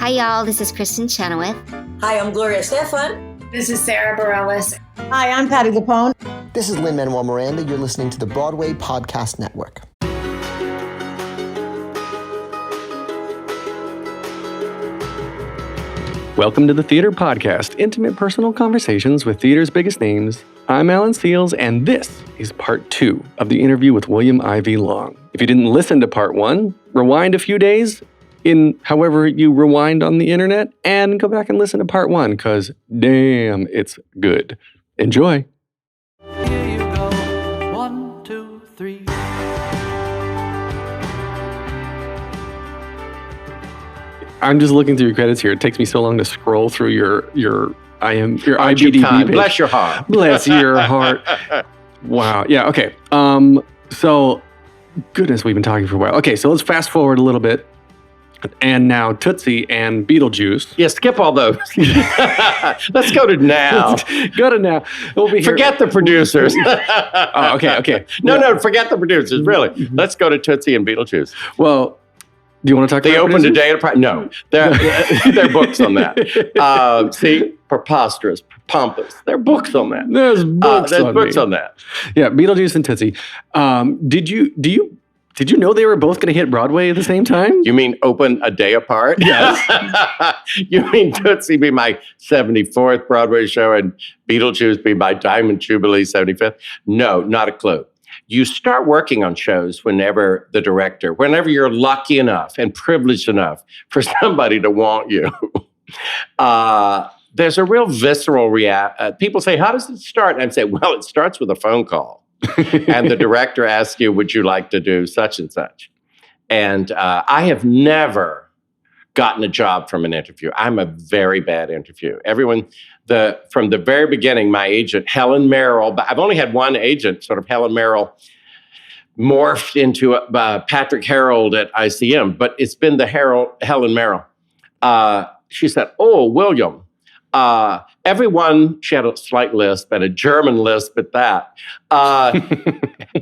Hi, y'all. This is Kristen Chenoweth. Hi, I'm Gloria Stefan. This is Sarah Bareilles. Hi, I'm Patti LuPone. This is Lin-Manuel Miranda. You're listening to the Broadway Podcast Network. Welcome to the Theater Podcast, intimate personal conversations with theater's biggest names. I'm Alan Seals, and this is part 2 of the interview with William Ivey Long. If you didn't listen to part 1, rewind a few days in however you rewind on the internet and go back and listen to part 1, because damn, it's good. Enjoy. Here you go. 1, 2, 3. I'm just looking through your credits here. It takes me so long to scroll through your IMDb page. Bless your heart. Bless your heart. Wow. Yeah. Okay. So, goodness, we've been talking for a while. Okay. So let's fast forward a little bit. And now Tootsie and Beetlejuice. Yeah, skip all those. Let's go to now. Go to now. We'll be forget the producers. Okay. No, forget the producers, really. Let's go to Tootsie and Beetlejuice. Well, do you want to talk they about opened a day at a price? No. There are books on that. See? Preposterous, pompous. There are books on that. There's books on that. Yeah, Beetlejuice and Tootsie. Did you know they were both going to hit Broadway at the same time? You mean open a day apart? Yes. You mean Tootsie be my 74th Broadway show and Beetlejuice be my Diamond Jubilee 75th? No, not a clue. You start working on shows whenever you're lucky enough and privileged enough for somebody to want you. There's a real visceral reaction. People say, how does it start? And I say, well, it starts with a phone call. And the director asks you, would you like to do such and such? And I have never gotten a job from an interview. I'm a very bad interview. From the very beginning, my agent, Helen Merrill, but I've only had one agent, sort of Helen Merrill, morphed into Patrick Harold at ICM, but it's been the Helen Merrill. She said, oh, William, everyone, she had a slight lisp and a German lisp at that.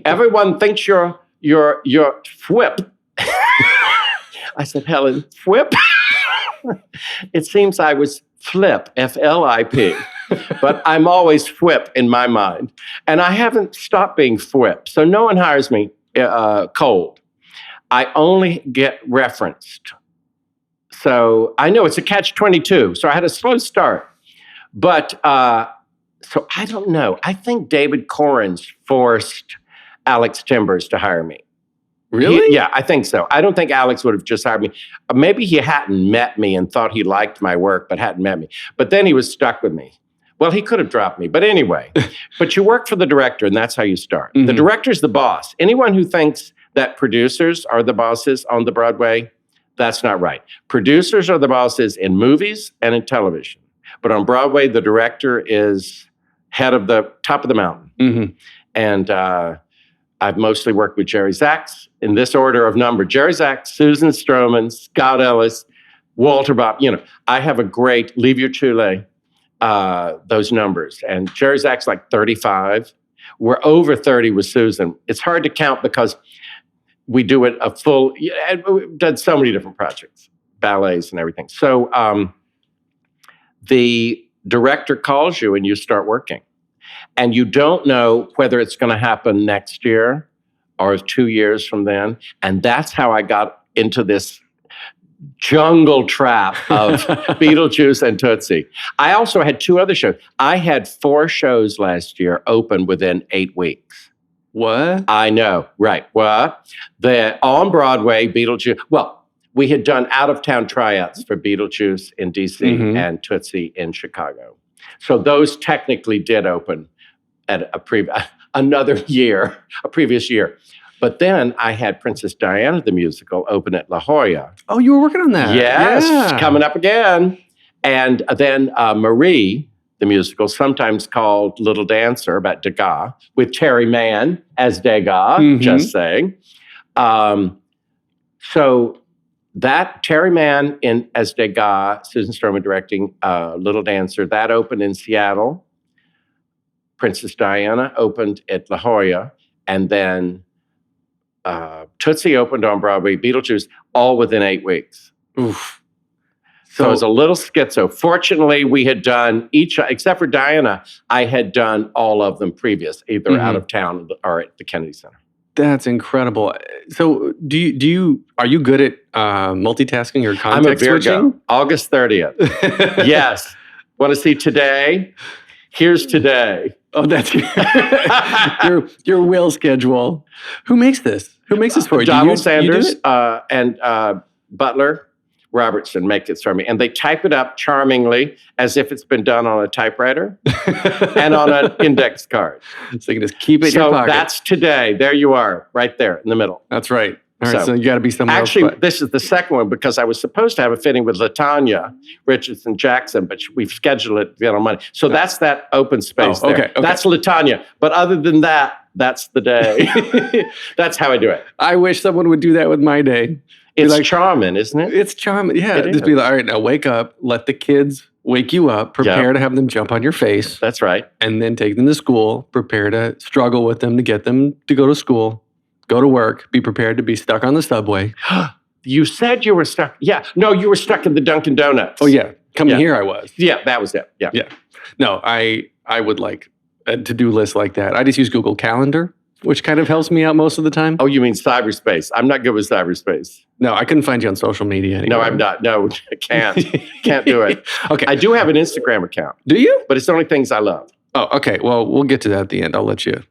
Everyone thinks you're Fwip. I said, Helen, Fwip? It seems I was Flip, F-L-I-P. But I'm always Fwip in my mind. And I haven't stopped being Fwip. So no one hires me cold. I only get referenced. So I know it's a catch-22. So I had a slow start. But so I don't know. I think David Corins forced Alex Timbers to hire me. Really? Yeah, I think so. I don't think Alex would have just hired me. Maybe he hadn't met me and thought he liked my work, but hadn't met me. But then he was stuck with me. Well, he could have dropped me. But anyway, but you work for the director, and that's how you start. Mm-hmm. The director's the boss. Anyone who thinks that producers are the bosses on the Broadway, that's not right. Producers are the bosses in movies and in television. But on Broadway, the director is head of the top of the mountain. Mm-hmm. And I've mostly worked with Jerry Zaks in this order of number. Jerry Zaks, Susan Stroman, Scott Ellis, Walter Bob. I have a great Leave Your Chule, those numbers. And Jerry Zaks like 35. We're over 30 with Susan. It's hard to count because we do it a full, and we've done so many different projects, ballets and everything. So the director calls you and you start working. And you don't know whether it's going to happen next year or 2 years from then. And that's how I got into this jungle trap of Beetlejuice and Tootsie. I also had 2 other shows. I had 4 shows last year open within 8 weeks. What? I know, right. What? On Broadway, Beetlejuice. Well, we had done out-of-town tryouts for Beetlejuice in D.C. and Tootsie in Chicago. So those technically did open at a previous year. But then I had Princess Diana the Musical open at La Jolla. Oh, you were working on that? Yes, coming up again. And then Marie the Musical, sometimes called Little Dancer, about Degas, with Terry Mann as Degas, just saying. So that Terry Mann as Degas, Susan Stroman directing Little Dancer, that opened in Seattle. Princess Diana opened at La Jolla, and then Tootsie opened on Broadway, Beetlejuice, all within 8 weeks. Oof. So I was a little schizo. Fortunately, we had done each, except for Diana, I had done all of them previous, either out of town or at the Kennedy Center. That's incredible. So are you good at multitasking or I'm a context Virgo. switching? August 30th. Yes. Want to see today? Here's today. Oh, that's your will schedule. Who makes this? Who makes this for you? Donald Do you do Sanders it? and Butler Robertson make it for me. And they type it up charmingly as if it's been done on a typewriter and on an index card. So you can just keep it in your pocket. That's today. There you are, right there in the middle. That's right. All right, so you got to be somewhere else. Actually, this is the second one because I was supposed to have a fitting with LaTanya Richardson Jackson, but we've scheduled it on Monday. So that's that open space there. Okay. That's LaTanya. But other than that, that's the day. That's how I do it. I wish someone would do that with my day. It's charming, isn't it? It's charming. Yeah. It Just be like, all right, now wake up, let the kids wake you up, prepare to have them jump on your face. That's right. And then take them to school, prepare to struggle with them to get them to go to school, go to work, be prepared to be stuck on the subway. You said you were stuck. Yeah. No, you were stuck in the Dunkin' Donuts. Oh, yeah. Coming here, I was. Yeah, that was it. Yeah. Yeah. No, I would like a to-do list like that. I just use Google Calendar, which kind of helps me out most of the time. Oh, you mean cyberspace? I'm not good with cyberspace. No, I couldn't find you on social media anymore. No, I'm not. No, I can't. Can't do it. Okay. I do have an Instagram account. Do you? But it's only things I love. Oh, okay. Well, we'll get to that at the end. I'll let you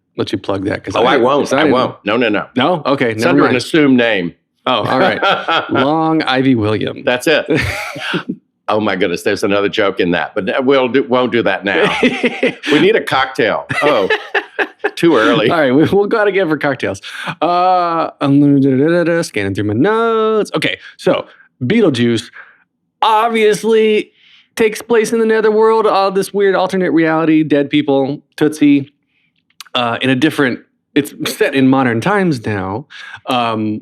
plug that. Oh, I won't. I won't. No. No? Okay. It's under an assumed name. Oh, all right. Long Ivy William. That's it. Oh my goodness, there's another joke in that, but won't do that now. We need a cocktail. Oh, too early. All right, we'll go out again for cocktails. Scanning through my notes. Okay, so Beetlejuice obviously takes place in the netherworld, all this weird alternate reality, dead people, Tootsie, in a different. It's set in modern times now. I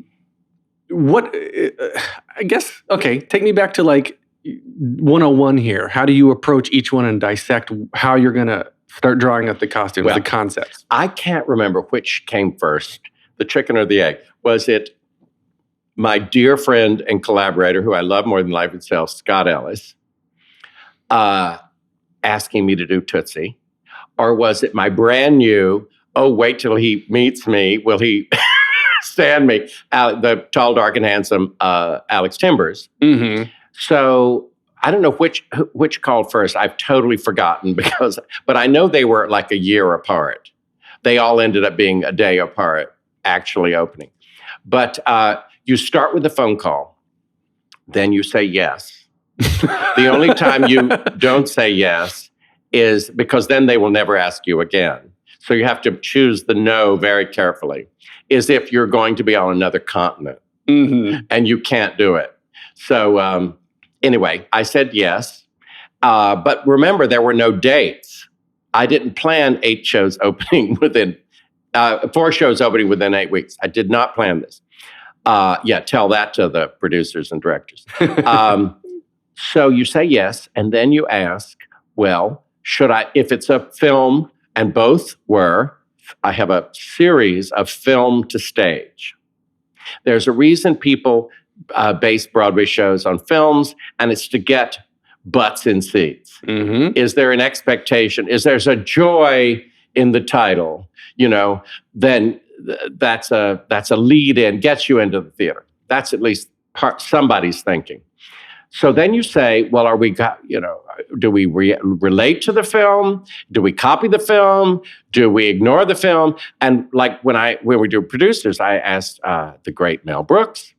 guess. Okay, take me back to like 101 here. How do you approach each one and dissect how you're going to start drawing up the costumes, the concepts? I can't remember which came first, the chicken or the egg. Was it my dear friend and collaborator, who I love more than life itself, Scott Ellis, asking me to do Tootsie? Or was it my brand new, wait till he meets me, will he stand me, the tall, dark, and handsome Alex Timbers? Mm-hmm. So I don't know which called first. I've totally forgotten but I know they were like a year apart. They all ended up being a day apart, actually opening. But you start with a phone call, then you say yes. The only time you don't say yes is because then they will never ask you again. So you have to choose the no very carefully, is if you're going to be on another continent and you can't do it. So anyway, I said yes. But remember, there were no dates. I didn't plan 8 shows opening within, 4 shows opening within 8 weeks. I did not plan this. Tell that to the producers and directors. So you say yes, and then you ask, well, should I, if it's a film, and both were, I have a series of film to stage. There's a reason people base Broadway shows on films, and it's to get butts in seats. Mm-hmm. Is there an expectation? Is there's a joy in the title? Then that's a lead in, gets you into the theater. That's at least somebody's thinking. So then you say, well, do we relate to the film? Do we copy the film? Do we ignore the film? And like when we do producers, I asked the great Mel Brooks,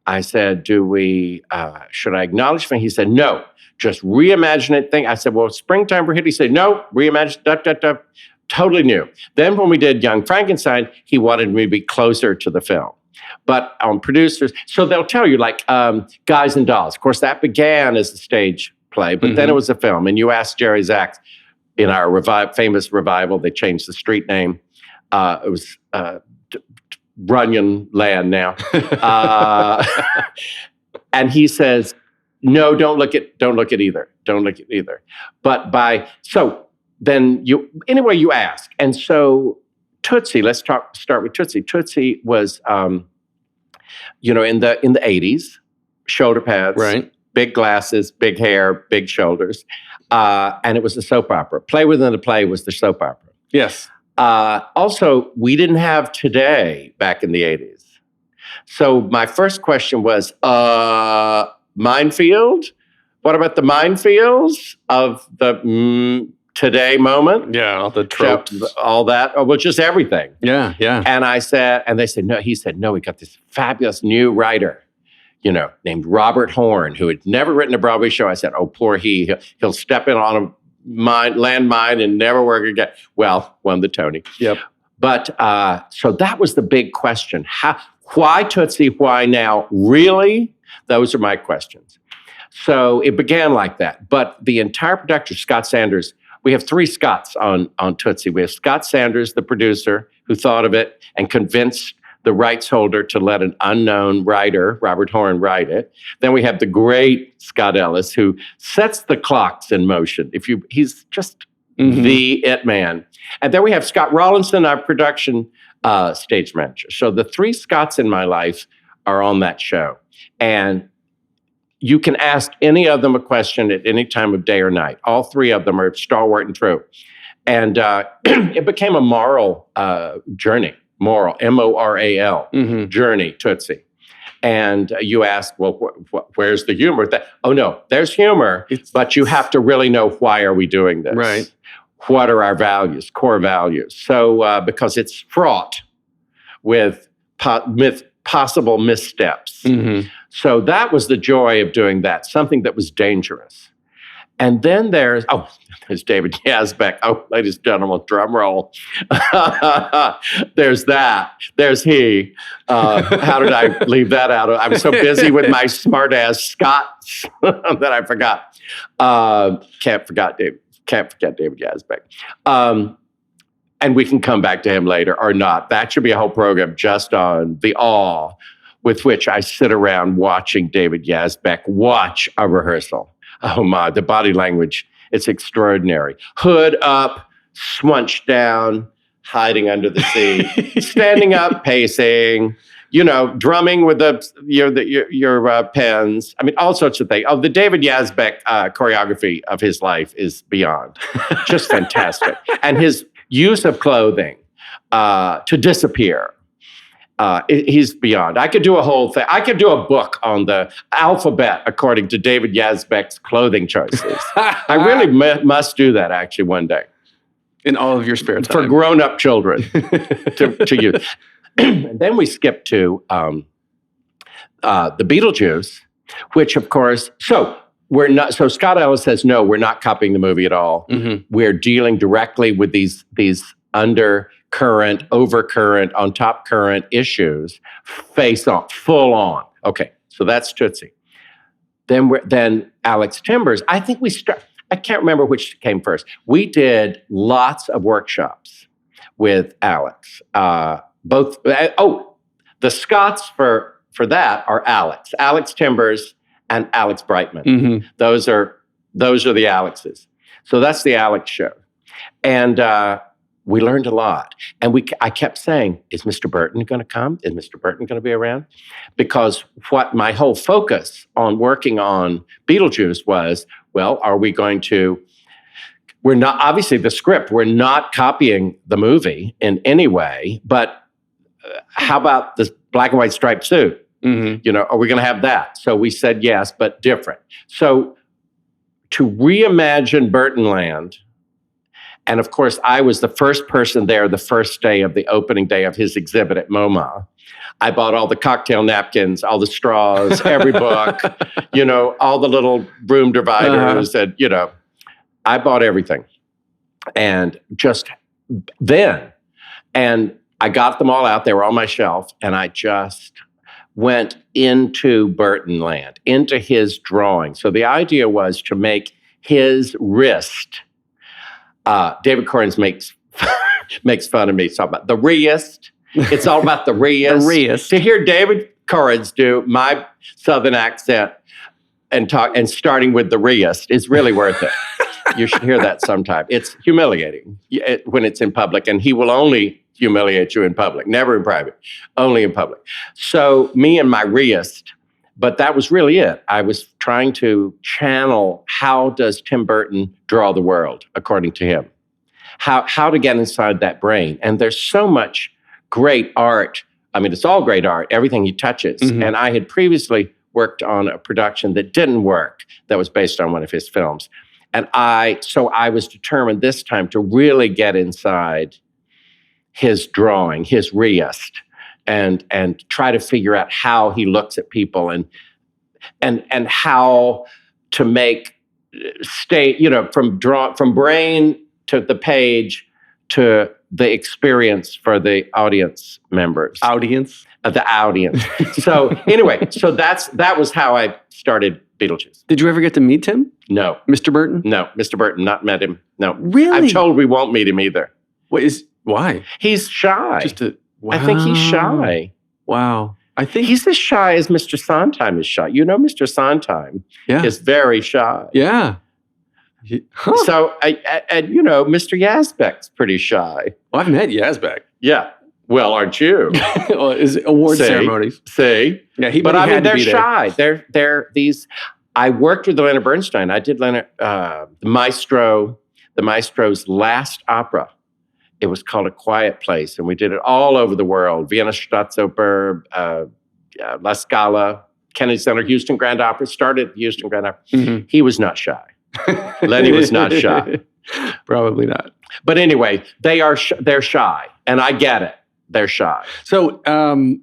I said, should I acknowledge the film? He said, no, just reimagine it. I said, well, Springtime for Hit. He said, no, reimagine, totally new. Then when we did Young Frankenstein, he wanted me to be closer to the film. But on producers, so they'll tell you like Guys and Dolls. Of course, that began as a stage play, but then it was a film. And you asked Jerry Zaks in our famous revival, they changed the street name. It was Runyon Land now. And he says, no, don't look at either. Don't look at either. But so then you ask. And so Tootsie, let's start with Tootsie. Tootsie was, in the 80s, shoulder pads, right? big glasses, big hair, big shoulders. And it was a soap opera. Play within a play was the soap opera. Yes. Also, we didn't have Today back in the 80s. So my first question was, minefield? What about the minefields of the Today moment? Yeah, all the tropes. All that, well, just everything. Yeah. And I said, and they said, no, he said, no, we got this fabulous new writer, named Robert Horn, who had never written a Broadway show. I said, oh, poor he'll step in on a landmine and never work again. Well, won the Tony. Yep. But so that was the big question. Why Tootsie? Why now? Really? Those are my questions. So it began like that. But the entire production, Scott Sanders, we have 3 Scotts on Tootsie. We have Scott Sanders, the producer, who thought of it and convinced the rights holder to let an unknown writer, Robert Horn, write it. Then we have the great Scott Ellis, who sets the clocks in motion. He's just the it man. And then we have Scott Rawlinson, our production stage manager. So the 3 Scotts in my life are on that show. And you can ask any of them a question at any time of day or night. All 3 of them are stalwart and true. And it became a moral journey. Moral, M-O-R-A-L, journey, Tootsie. And you ask, well, where's the humor? Oh, no, there's humor, but you have to really know, why are we doing this? Right. What are our values, core values? So because it's fraught with possible missteps. So that was the joy of doing that, something that was dangerous. And then there's David Yazbek. Oh, ladies and gentlemen, drum roll. There's that. There's he. How did I leave that out? I was so busy with my smart-ass Scots that I forgot. Can't forget David Yazbek. And we can come back to him later or not. That should be a whole program just on the awe with which I sit around watching David Yazbek watch a rehearsal. Oh my, the body language, it's extraordinary. Hood up, smunched down, hiding under the seat, standing up, pacing, drumming with your pens. I mean, all sorts of things. Oh, the David Yazbek choreography of his life is beyond. Just fantastic. And his use of clothing to disappear. He's beyond. I could do a whole thing. I could do a book on the alphabet according to David Yazbek's clothing choices. I really must do that actually one day. In all of your spare time. For grown-up children to use. And then we skip to the Beetlejuice, which of course, so Scott Ellis says, no, we're not copying the movie at all. We're dealing directly with these undercurrent, overcurrent, on top current issues, face on, full on. Okay, so that's Tootsie. Then Alex Timbers. I think I can't remember which came first. We did lots of workshops with Alex. The Scots for that are Alex Timbers and Alex Brightman. Those are the Alexes. So that's the Alex show, and we learned a lot. And I kept saying, is Mr. Burton going to come? Is Mr. Burton going to be around? Because what my whole focus on working on Beetlejuice was, well, are we going to? We're not, obviously the script, we're not copying the movie in any way, but how about this black and white striped suit? Are we going to have that? So we said yes, but different. So to reimagine Burtonland, and of course, I was the first person there the first day of the opening day of his exhibit at MoMA. I bought all the cocktail napkins, all the straws, every book, all the little broom dividers, and, I bought everything. And just then, and I got them all out. They were on my shelf, and I just went into Burton land, into his drawing. So the idea was to make his wrist. David Corrins makes fun of me talking about the wrist. It's all about the wrist. The wrist. To hear David Corrins do my Southern accent and starting with the wrist is really worth it. You should hear that sometime. It's humiliating when it's in public, and he will only humiliate you in public, never in private, only in public. So me and my wrist But that was really it. I was trying to channel how does Tim Burton draw the world, according to him. How to get inside that brain. And there's so much great art. I mean, it's all great art, everything he touches. Mhm. And I had previously worked on a production that didn't work, that was based on one of his films. And so I was determined this time to really get inside his drawing, his realist, and try to figure out how he looks at people and how to make from brain to the page to the experience for the audience members. Audience? The audience. So anyway, that was how I started Beetlejuice. Did you ever get to meet Tim? No. Mr. Burton? No, Mr. Burton, not met him. No. Really? I'm told we won't meet him either. Why? He's shy. Wow. I think he's shy. Wow. I think He's as shy as Mr. Sondheim is shy. You know, Mr. Sondheim is very shy. Yeah. Huh. So, Mr. Yazbek's pretty shy. Well, I've met Yazbek. Yeah. Well, aren't you? Well, his award ceremonies. See? Yeah, but I mean, they're shy. They're these. I worked with Leonard Bernstein. I did the Maestro's last opera. It was called A Quiet Place, and we did it all over the world. Vienna Staatsoper, La Scala, Kennedy Center, Houston Grand Opera. Started at Houston Grand Opera. Mm-hmm. He was not shy. Lenny was not shy. Probably not. But anyway, they're shy, and I get it. They're shy. So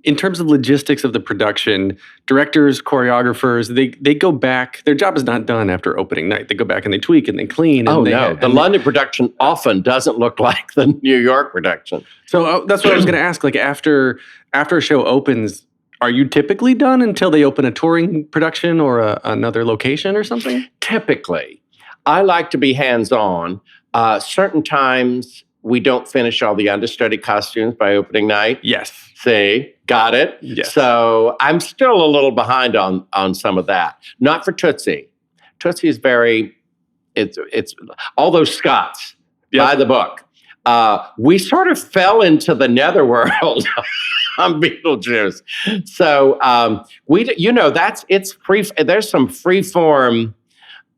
in terms of logistics of the production, directors, choreographers, they go back. Their job is not done after opening night. They go back and they tweak and they clean. The London production often doesn't look like the New York production. So that's what I was going to ask. Like after a show opens, are you typically done until they open a touring production or another location or something? Typically. I like to be hands-on. Certain times we don't finish all the understudy costumes by opening night. Yes. See, got it? Yes. So I'm still a little behind on some of that. Not for Tootsie. Tootsie is it's all those Scots, by the book. We sort of fell into the netherworld on Beetlejuice. So it's free. There's some free form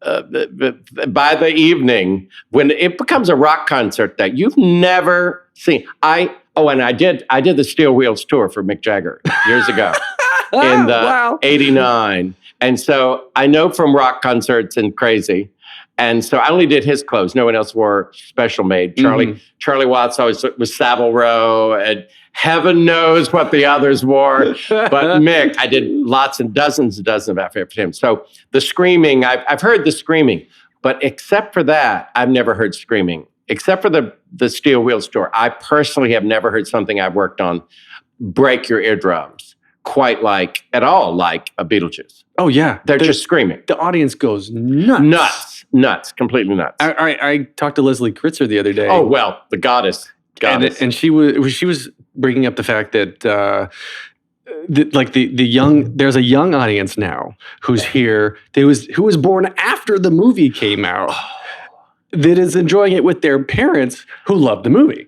by the evening when it becomes a rock concert that you've never seen. I did the Steel Wheels tour for Mick Jagger years ago in the 89. And so I know from rock concerts and crazy. And so I only did his clothes. No one else wore special made. Charlie Watts always was Savile Row, and heaven knows what the others wore. But Mick, I did lots and dozens of outfits for him. So the screaming, I've heard the screaming, but except for that, I've never heard screaming. Except for the Steel Wheels tour, I personally have never heard something I've worked on break your eardrums quite at all like a Beetlejuice. Oh yeah, they're just screaming. The audience goes nuts, completely nuts. I talked to Leslie Kritzer the other day. Oh well, the goddess. And she was bringing up the fact that there's a young audience now who's here who was born after the movie came out that is enjoying it with their parents who love the movie.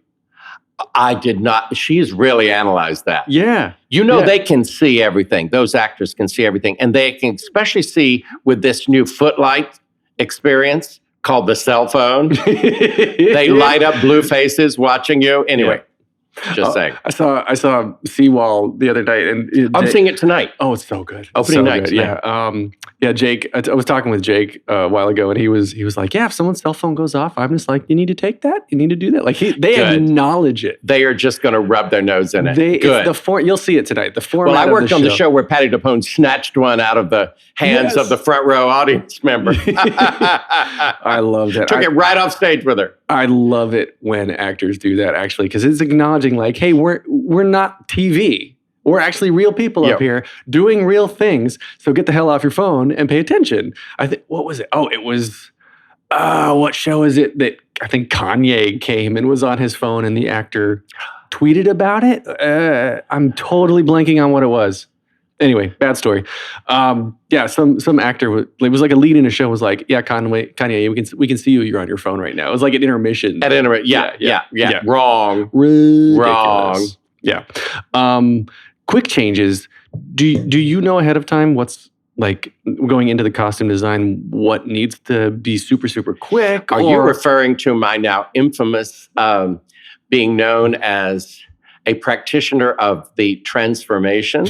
I did not. She's really analyzed that. Yeah. They can see everything. Those actors can see everything. And they can especially see with this new footlight experience called the cell phone. They light up blue faces watching you. Anyway, just saying. I saw Seawall the other night. And I'm seeing it tonight. Oh, it's so good. Opening night. Tonight. Yeah. Jake, I was talking with Jake a while ago, and he was like, yeah, if someone's cell phone goes off, I'm just like, you need to take that. You need to do that. Like they acknowledge it. They are just going to rub their nose in it. Good. You'll see it tonight. The format. Well, I worked on the show where Patty DuPone snatched one out of the hands of the front row audience member. I loved it. Took it right off stage with her. I love it when actors do that, actually, because it's acknowledging like, hey, we're not TV. We're actually real people up here doing real things. So get the hell off your phone and pay attention. What was it? Oh, it was, what show is it that I think Kanye came and was on his phone and the actor tweeted about it? I'm totally blanking on what it was. Anyway, bad story. Some actor, it was like a lead in a show was like, yeah, Kanye, we can see you. You're on your phone right now. It was like an intermission. Yeah. Wrong. Ridiculous. Yeah. Quick changes. Do you know ahead of time what's like going into the costume design, what needs to be super, super quick? Are you referring to my now infamous being known as a practitioner of the transformation?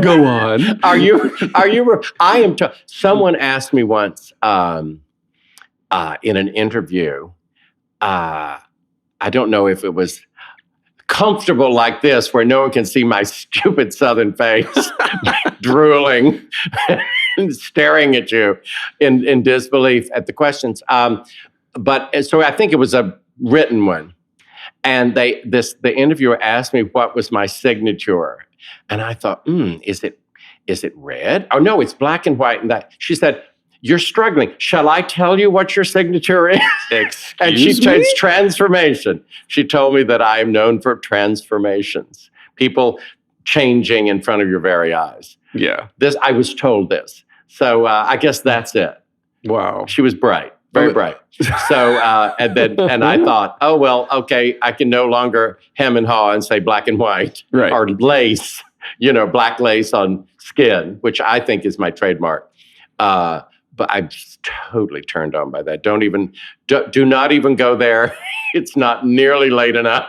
Go on. Someone asked me once in an interview, I don't know if it was comfortable like this where no one can see my stupid Southern face drooling and staring at you in disbelief at the questions. But so I think it was a written one. And the interviewer asked me what was my signature. And I thought, is it red? Oh no, it's black and white. And that she said, "You're struggling. Shall I tell you what your signature is?" And it's transformation. She told me that I am known for transformations. People changing in front of your very eyes. Yeah. I was told this. So I guess that's it. Wow. She was bright. Very bright. So, and I thought, oh, well, okay, I can no longer hem and haw and say black and white. Right. Or lace, black lace on skin, which I think is my trademark. But I'm just totally turned on by that. Do not even go there. It's not nearly late enough.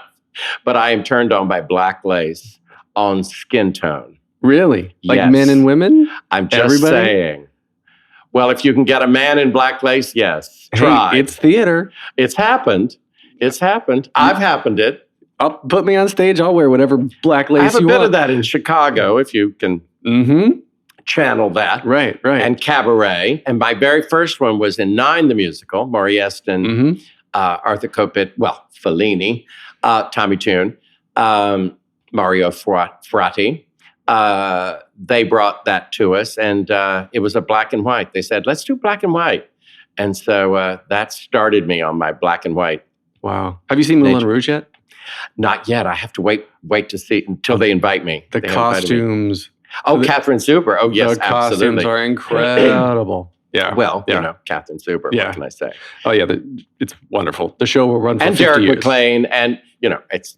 But I am turned on by black lace on skin tone. Really? Like Yes. men and women? I'm just Everybody? saying. Well, if you can get a man in black lace, yes. Try. Hey, it's theater. It's happened. It's happened. I've happened it. Put me on stage. I'll wear whatever black lace I have a you bit want. of that in Chicago, if you can channel that. Right. And cabaret. And my very first one was in Nine, the musical. Maury Eston, Arthur Kopit, Fellini, Tommy Tune, Mario Frati. They brought that to us, and it was a black and white. They said, let's do black and white. And so that started me on my black and white. Wow. Have you seen Moulin Rouge yet? Not yet. I have to wait to see until they invite me. The They invited me. costumes. Oh, Catherine Zuber. Oh, yes, the absolutely. costumes are incredible. Yeah. Well, yeah. Catherine Zuber, Yeah. what can I say? Oh, yeah. It's wonderful. The show will run for And 50 Derek years. McClain, and, it's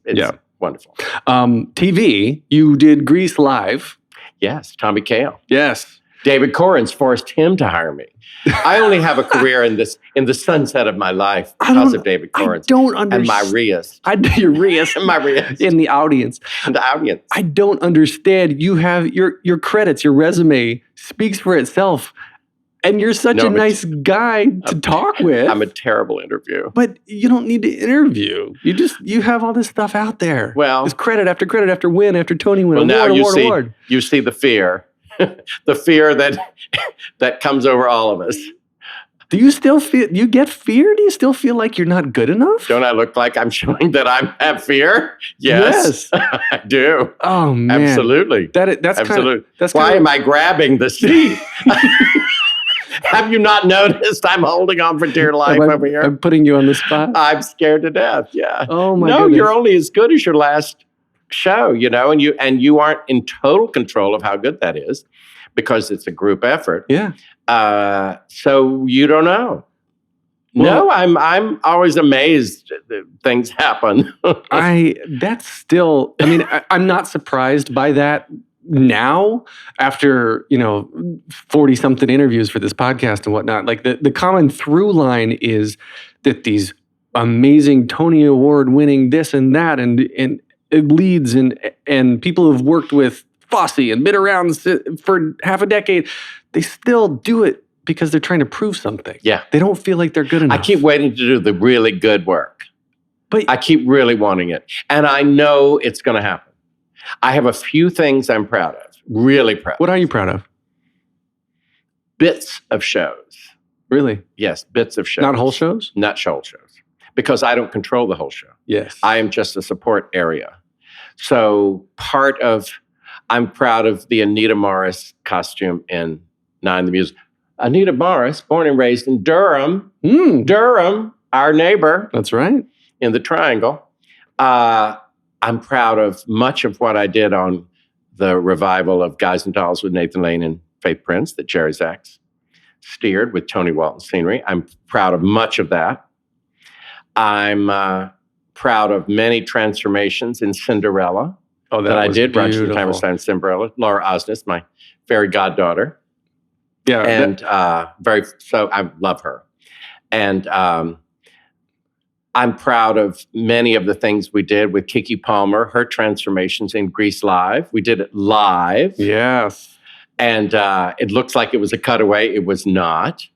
wonderful. TV, you did Grease Live. Yes, Tommy Kail. Yes. David Corrins forced him to hire me. I only have a career in the sunset of my life because of David Corrins. I don't understand. And my Rias. Your Rias. My Rias. In the audience. And the audience. I don't understand. You have your credits, your resume speaks for itself. And you're such a nice guy to talk with. I'm a terrible interview. But you don't need to interview. You have all this stuff out there. Well, it's credit after win after Tony win. Well, now award. You see the fear. The fear that comes over all of us. Do you still feel, you get fear? Do you still feel like you're not good enough? Don't I look like I'm showing that I have fear? Yes. I do. Oh, man. Absolutely. That's absolutely. Why am I grabbing the seat? Have you not noticed I'm holding on for dear life over here? I'm putting you on the spot. I'm scared to death. Yeah. Oh my No, goodness. you're only as good as your last show, and you aren't in total control of how good that is because it's a group effort. Yeah. So you don't know. Well, no, I'm always amazed that things happen. That's still, I'm not surprised by that now after, 40 something interviews for this podcast and whatnot. Like the common through line is that these amazing Tony Award winning this and that and leads and people who've worked with Fosse and been around for half a decade, they still do it because they're trying to prove something. Yeah. They don't feel like they're good enough. I keep waiting to do the really good work. But I keep really wanting it. And I know it's going to happen. I have a few things I'm proud of, really proud. What are you proud of? Bits of shows. Really? Yes, bits of shows. Not whole shows? Not whole shows. Because I don't control the whole show. Yes. I am just a support area. So I'm proud of the Anita Morris costume in Nine, the musical. Anita Morris, born and raised in Durham. Durham, our neighbor. That's right. In the Triangle. I'm proud of much of what I did on the revival of Guys and Dolls with Nathan Lane and Faith Prince that Jerry Zaks steered with Tony Walton scenery. I'm proud of much of that. I'm proud of many transformations in Cinderella. Oh, that I was did run to the beautiful. Hammerstein Cinderella. Laura Osnes, my fairy goddaughter. Yeah. And so I love her. And I'm proud of many of the things we did with Kiki Palmer, her transformations in Grease Live. We did it live. Yes. And it looks like it was a cutaway. It was not.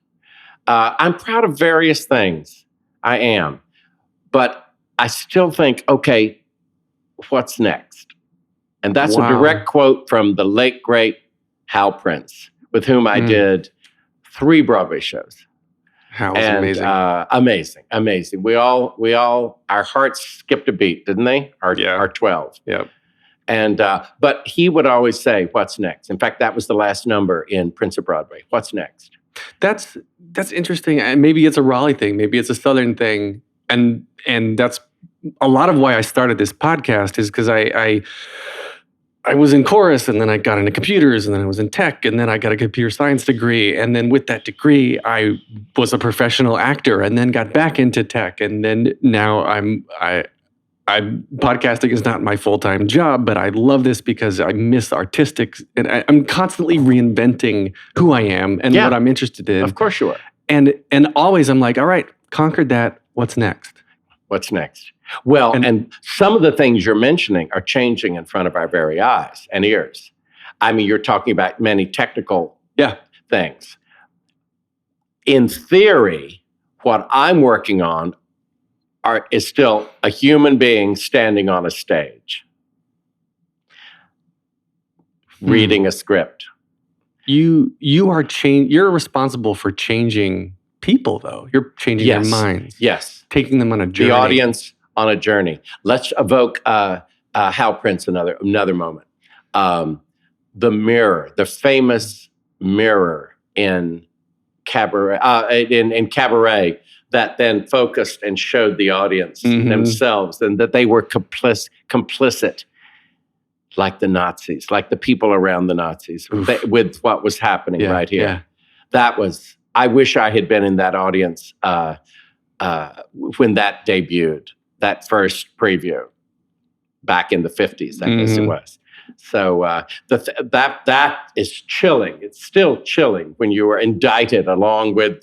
I'm proud of various things. I am. But I still think, okay, what's next? And that's a direct quote from the late, great Hal Prince, with whom I did 3 Broadway shows. How was amazing. Amazing. We all, our hearts skipped a beat, didn't they? Our 12. Yeah. And, but he would always say, what's next? In fact, that was the last number in Prince of Broadway. What's next? That's interesting. And maybe it's a Raleigh thing. Maybe it's a Southern thing. And that's a lot of why I started this podcast, is because I was in chorus, and then I got into computers, and then I was in tech, and then I got a computer science degree. And then with that degree, I was a professional actor, and then got back into tech. And then now podcasting is not my full-time job, but I love this because I miss artistic, and I'm constantly reinventing who I am and what I'm interested in. Of course you are. And always I'm like, all right, conquered that. What's next? What's next? Well, and some of the things you're mentioning are changing in front of our very eyes and ears. I mean, you're talking about many technical things. In theory, what I'm working on is still a human being standing on a stage, reading a script. You're responsible for changing people, though. You're changing their minds. Yes. Taking them on a journey. The audience on a journey. Let's evoke Hal Prince another moment. The mirror, the famous mirror in Cabaret, in Cabaret, that then focused and showed the audience themselves, and that they were complicit, like the Nazis, like the people around the Nazis, with what was happening right here. Yeah. That was, I wish I had been in that audience when that debuted, that first preview back in the 50s, I guess it was. So that is chilling. It's still chilling when you were indicted along with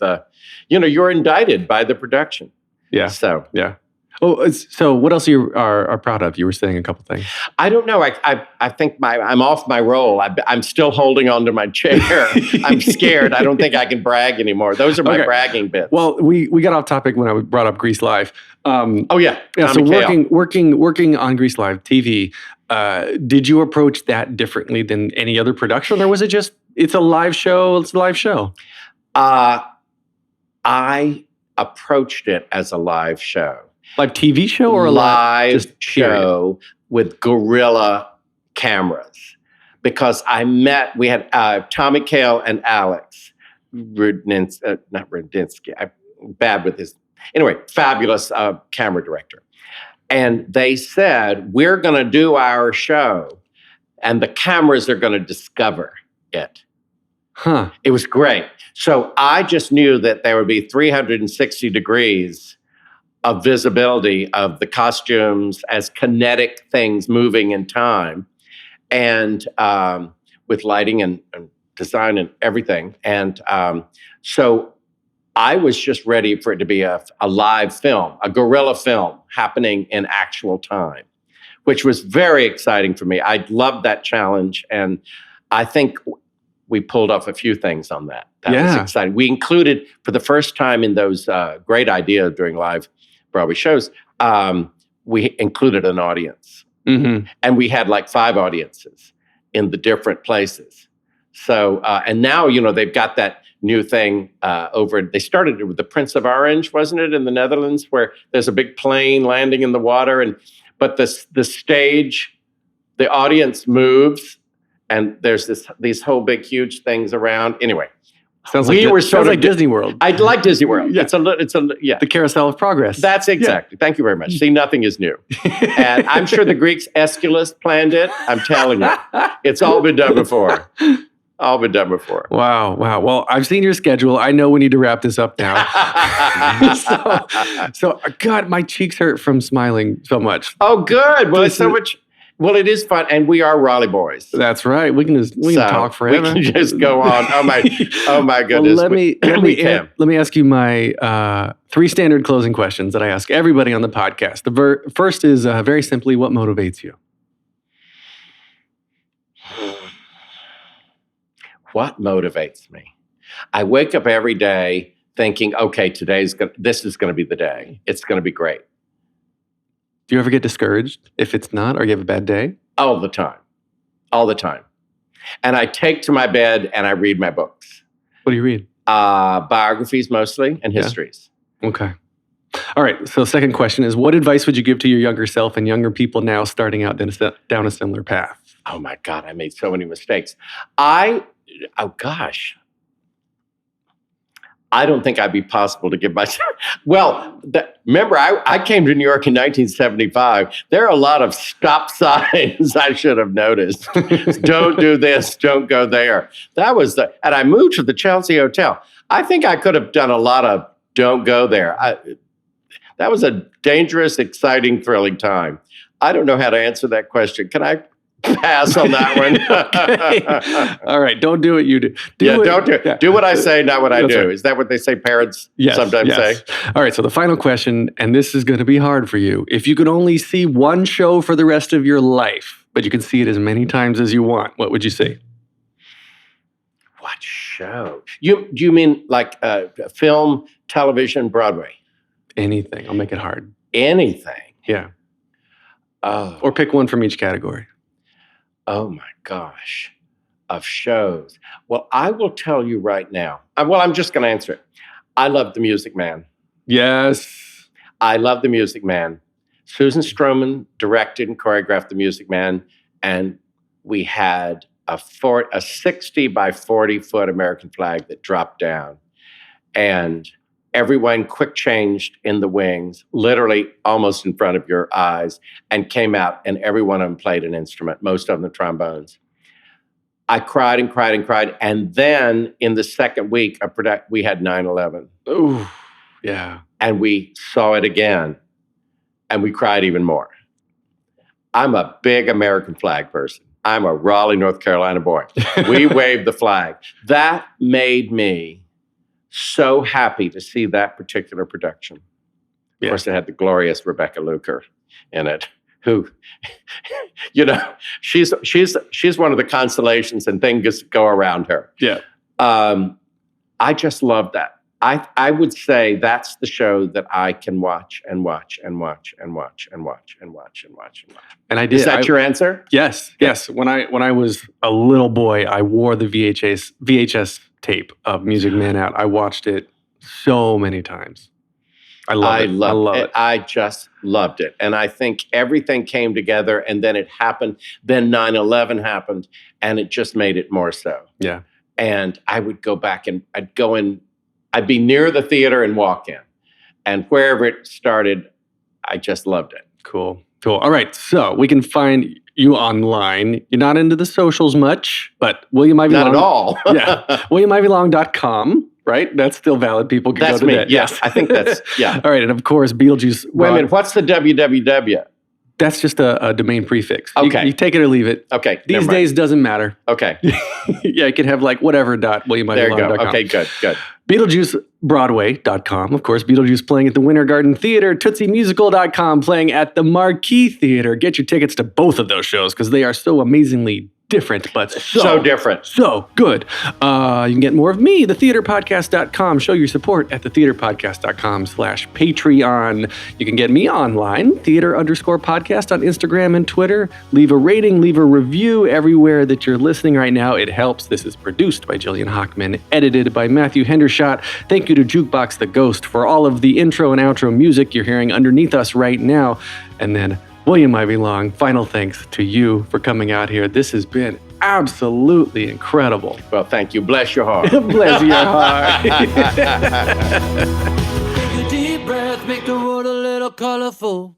you're indicted by the production. Yeah. So yeah. Oh, so what else you are proud of? You were saying a couple things. I don't know. I think I'm off my roll. I'm still holding onto my chair. I'm scared. I don't think I can brag anymore. Those are my bragging bits. Well, we got off topic when I brought up Grease Live. Yeah. So working on Grease Live TV, did you approach that differently than any other production, or was it just it's a live show? It's a live show. I approached it as a live show. Live TV show or a live show with guerrilla cameras? Because we had Tommy Kail and Alex not Rudinsky. I'm bad with his. Anyway, fabulous camera director. And they said, we're going to do our show, and the cameras are going to discover it. Huh. It was great. So I just knew that there would be 360 degrees of visibility of the costumes as kinetic things moving in time, and with lighting and design and everything. And so I was just ready for it to be a live film, a guerrilla film happening in actual time, which was very exciting for me. I loved that challenge, and I think we pulled off a few things on that. That was exciting. We included, for the first time in those great ideas during live Broadway shows, we included an audience. And we had like 5 audiences in the different places. So, and now, they've got that new thing they started it with the Prince of Orange, wasn't it, in the Netherlands, where there's a big plane landing in the water, but the stage, the audience moves, and there's these whole big huge things around. Anyway, sounds like Disney World. I like Disney World. Yeah. It's the carousel of progress. That's exactly. Yeah. Thank you very much. See, nothing is new, and I'm sure the Greeks Aeschylus planned it. I'm telling you, it's all been done before. All been done before. Wow. Well, I've seen your schedule. I know we need to wrap this up now. so God, my cheeks hurt from smiling so much. Oh, good. Well, it's so much. Well, it is fun, and we are Raleigh boys. That's right. We can talk forever. We can just go on. Oh my goodness. Well, let me ask you my 3 standard closing questions that I ask everybody on the podcast. The first is very simply, what motivates you? What motivates me? I wake up every day thinking, okay, this is going to be the day. It's going to be great. Do you ever get discouraged if it's not, or you have a bad day? All the time. And I take to my bed and I read my books. What do you read? Biographies mostly and histories. Okay. All right. So second question is, what advice would you give to your younger self and younger people now starting out down a similar path? Oh my God, I made so many mistakes. I don't think I'd be possible to give myself. Well, remember, I came to New York in 1975. There are a lot of stop signs I should have noticed. Don't do this, don't go there. And I moved to the Chelsea Hotel. I think I could have done a lot of don't go there. That was a dangerous, exciting, thrilling time. I don't know how to answer that question. Can I pass on that one? Okay. All right. Don't do what you do. Don't do it. Yeah. Do what I say, not what I do. Right. Is that what they say parents sometimes say? All right. So the final question, and this is going to be hard for you. If you could only see one show for the rest of your life, but you can see it as many times as you want, what would you say? What show? Do you mean like film, television, Broadway? Anything. I'll make it hard. Anything? Yeah. Oh. Or pick one from each category. Oh my gosh, of shows. Well, I will tell you right now. I'm just going to answer it. I love The Music Man. Yes. I love The Music Man. Susan Stroman directed and choreographed The Music Man, and we had a 60 by 40 foot American flag that dropped down, and everyone quick changed in the wings, literally almost in front of your eyes, and came out, and every one of them played an instrument, most of them the trombones. I cried and cried and cried. And then in the second week, we had 9/11. Ooh, yeah. And we saw it again, and we cried even more. I'm a big American flag person. I'm a Raleigh, North Carolina boy. We waved the flag. That made me so happy to see that particular production. Of course, it had the glorious Rebecca Luker in it, who, she's one of the constellations, and things go around her. Yeah. I just love that. I would say that's the show that I can watch and watch and watch and watch and watch and watch and watch and watch. And I did. Is that your answer? Yes. Yes. When I was a little boy, I wore the VHS tape of Music Man Out. I watched it so many times. I love it. I just loved it. And I think everything came together, and then it happened. Then 9/11 happened, and it just made it more so. Yeah. And I would go back, and I'd go in. I'd be near the theater and walk in. And wherever it started, I just loved it. Cool. All right. So we can find you online. You're not into the socials much, but William Ivey Long. Not at all. Yeah. WilliamIveyLong.com, right? That's still valid. People can go to that. Yes. I think that's, yeah. All right. And of course, Beetlejuice. Wait a minute. What's the www? That's just a domain prefix. Okay. You take it or leave it. Okay. These days doesn't matter. Okay. Yeah, you can have like whatever.williamiveylong.com. There you go. Okay, good. BeetlejuiceBroadway.com. Of course, Beetlejuice playing at the Winter Garden Theater. TootsieMusical.com playing at the Marquee Theater. Get your tickets to both of those shows because they are so amazingly different, but so different. So good. You can get more of me, thetheaterpodcast.com. Show your support at thetheaterpodcast.com/Patreon. You can get me online, theater_podcast on Instagram and Twitter. Leave a rating, leave a review everywhere that you're listening right now. It helps. This is produced by Jillian Hockman, edited by Matthew Hendershot. Thank you to Jukebox the Ghost for all of the intro and outro music you're hearing underneath us right now. And then William Ivey Long, final thanks to you for coming out here. This has been absolutely incredible. Well, thank you. Bless your heart. Bless your heart. Take a deep breath, make the world a little colorful.